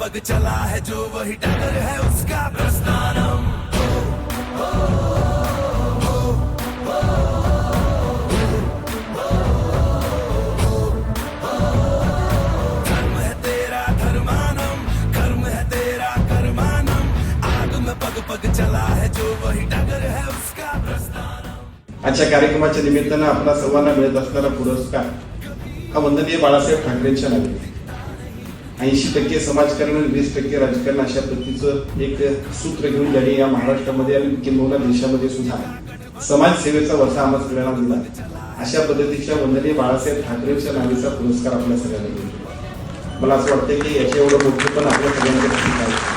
पग चला है जो वही डगर है उसका प्रस्थानम। धर्म है तेरा धर्मानम, कर्म है तेरा कर्मानम, आग में पग पग चला है जो वही डगर है उसका प्रस्थानम। आजच्या कार्यक्रमाच्या निमित्तानं आपल्या सर्वांना मिळत असणारा पुरस्कार हा वंदनीय बाळासाहेब ठाकरेंच्या नावे 80% समाजकारण आणि 20% राजकारण अशा पद्धतीचं एक सूत्र घेऊन ज्यांनी या महाराष्ट्रामध्ये आणि किंबहुना देशामध्ये सुद्धा समाजसेवेचा वसा आम्हा सगळ्यांना दिला, अशा पद्धतीच्या वंदनीय बाळासाहेब ठाकरेंच्या नावेचा पुरस्कार आपल्या सगळ्यांना मिळतो। मला असं वाटतं की याच्या एवढं मोठं पण आपल्या सगळ्यांना